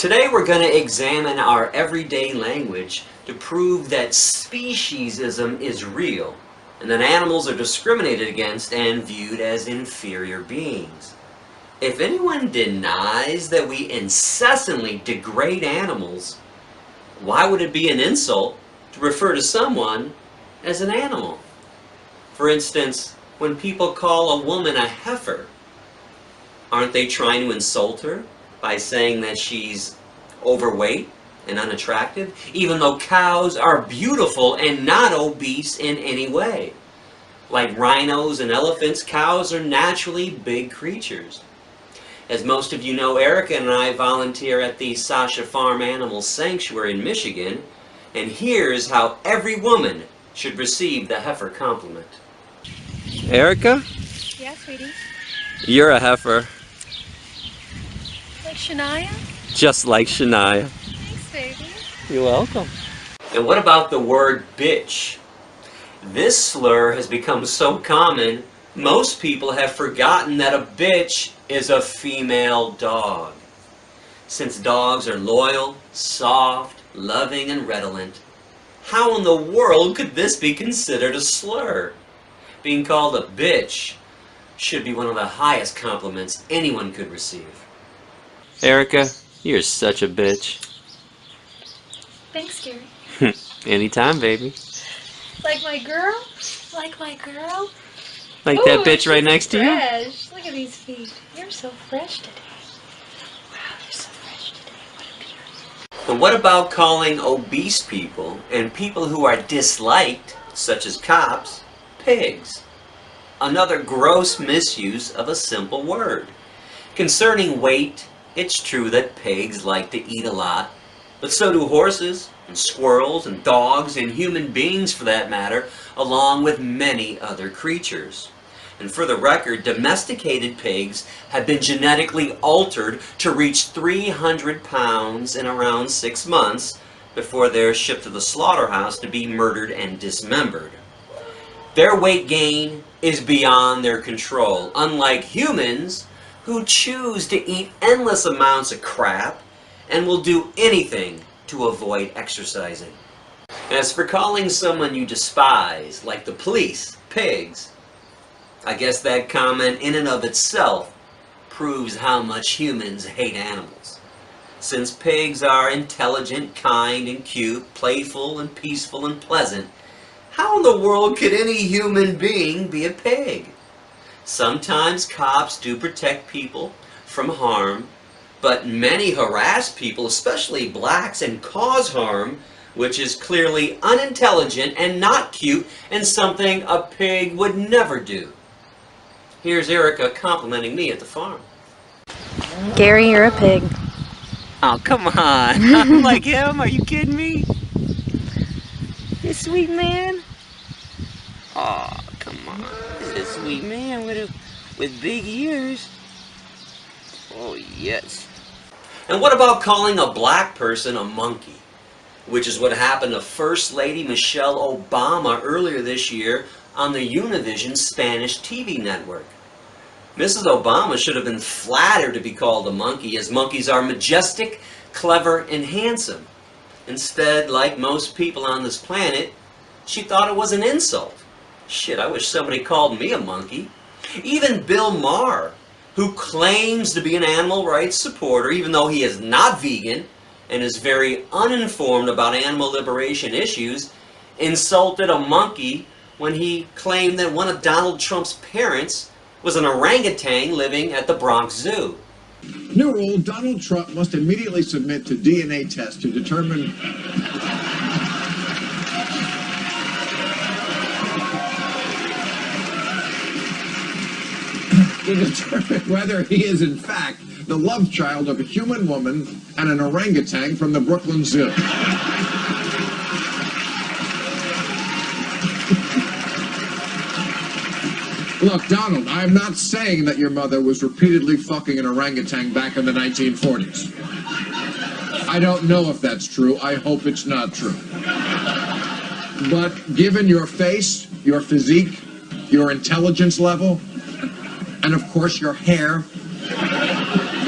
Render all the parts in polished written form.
Today we're going to examine our everyday language to prove that speciesism is real and that animals are discriminated against and viewed as inferior beings. If anyone denies that we incessantly degrade animals, why would it be an insult to refer to someone as an animal? For instance, when people call a woman a heifer, aren't they trying to insult her by saying that she's overweight and unattractive, even though cows are beautiful and not obese in any way? Like rhinos and elephants, cows are naturally big creatures. As most of you know, Erica and I volunteer at the Sasha Farm Animal Sanctuary in Michigan, and here's how every woman should receive the heifer compliment. Erica? Yeah, sweetie. You're a heifer. Like Shania? Just like Shania. Thanks, baby. You're welcome. And what about the word bitch? This slur has become so common, most people have forgotten that a bitch is a female dog. Since dogs are loyal, soft, loving, and redolent, how in the world could this be considered a slur? Being called a bitch should be one of the highest compliments anyone could receive. Erica, you're such a bitch. Thanks, Gary. Anytime, baby. Like my girl? Like my girl? Like Ooh, that bitch right next to you? Fresh. Look at these feet. You're so fresh today. Wow, you're so fresh today. What a beauty. And what about calling obese people and people who are disliked, such as cops, pigs? Another gross misuse of a simple word. Concerning weight, it's true that pigs like to eat a lot, but so do horses and squirrels and dogs and human beings for that matter, along with many other creatures. And for the record, domesticated pigs have been genetically altered to reach 300 pounds in around 6 months before they're shipped to the slaughterhouse to be murdered and dismembered. Their weight gain is beyond their control, unlike humans who choose to eat endless amounts of crap and will do anything to avoid exercising. As for calling someone you despise, like the police, pigs, I guess that comment in and of itself proves how much humans hate animals. Since pigs are intelligent, kind, and cute, playful, and peaceful, and pleasant, how in the world could any human being be a pig? Sometimes cops do protect people from harm, but many harass people, especially blacks, and cause harm, which is clearly unintelligent and not cute and something a pig would never do. Here's Erica complimenting me at the farm. Gary, you're a pig. Oh, come on. I'm like him? Are you kidding me? This sweet man? Oh, come on. This is a sweet man with big ears. Oh, yes. And what about calling a black person a monkey? Which is what happened to First Lady Michelle Obama earlier this year on the Univision Spanish TV network. Mrs. Obama should have been flattered to be called a monkey, as monkeys are majestic, clever, and handsome. Instead, like most people on this planet, she thought it was an insult. Shit, I wish somebody called me a monkey. Even Bill Maher, who claims to be an animal rights supporter, even though he is not vegan and is very uninformed about animal liberation issues, insulted a monkey when he claimed that one of Donald Trump's parents was an orangutan living at the Bronx Zoo. New rule, Donald Trump must immediately submit to DNA tests to determine whether he is in fact the love child of a human woman and an orangutan from the Brooklyn Zoo. Look, Donald, I'm not saying that your mother was repeatedly fucking an orangutan back in the 1940s. I don't know if that's true. I hope it's not true. But given your face, your physique, your intelligence level, and of course your hair,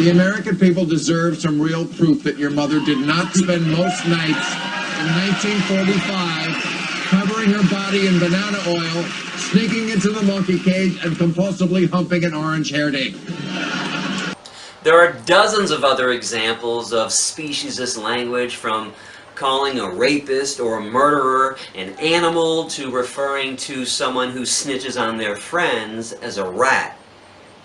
The American people deserve some real proof that your mother did not spend most nights in 1945 covering her body in banana oil, sneaking into the monkey cage, and compulsively humping an orange-haired ape. There are dozens of other examples of speciesist language, from calling a rapist or a murderer an animal to referring to someone who snitches on their friends as a rat.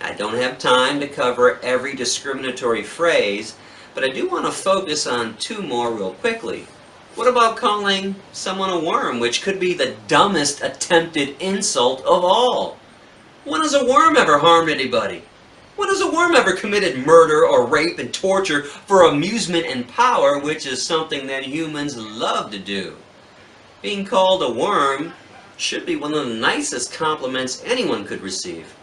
I don't have time to cover every discriminatory phrase, but I do want to focus on two more real quickly. What about calling someone a worm, which could be the dumbest attempted insult of all? When has a worm ever harmed anybody? When has a worm ever committed murder or rape and torture for amusement and power, which is something that humans love to do? Being called a worm should be one of the nicest compliments anyone could receive.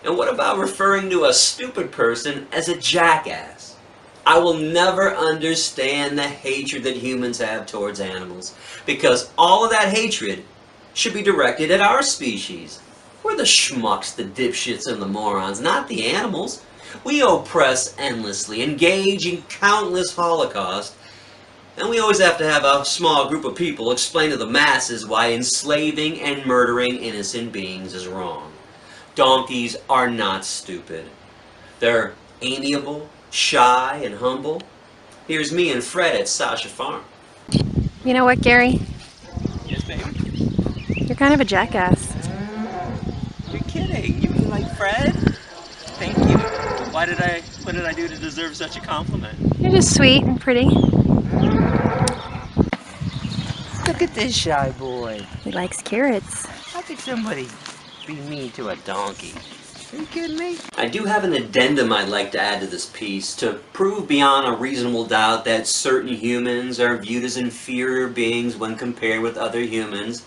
And what about referring to a stupid person as a jackass? I will never understand the hatred that humans have towards animals, because all of that hatred should be directed at our species. We're the schmucks, the dipshits, and the morons, not the animals. We oppress endlessly, engage in countless holocausts, and we always have to have a small group of people explain to the masses why enslaving and murdering innocent beings is wrong. Donkeys are not stupid. They're amiable, shy, and humble. Here's me and Fred at Sasha Farm. You know what, Gary? Yes, baby? You're kind of a jackass. You're kidding. You mean like Fred? Thank you. What did I do to deserve such a compliment? You're just sweet and pretty. Look at this shy boy. He likes carrots. How could somebody be mean to a donkey? Are you kidding me? I do have an addendum I'd like to add to this piece to prove beyond a reasonable doubt that certain humans are viewed as inferior beings when compared with other humans.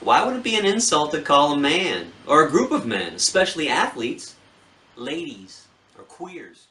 Why would it be an insult to call a man, or a group of men, especially athletes, ladies or queers?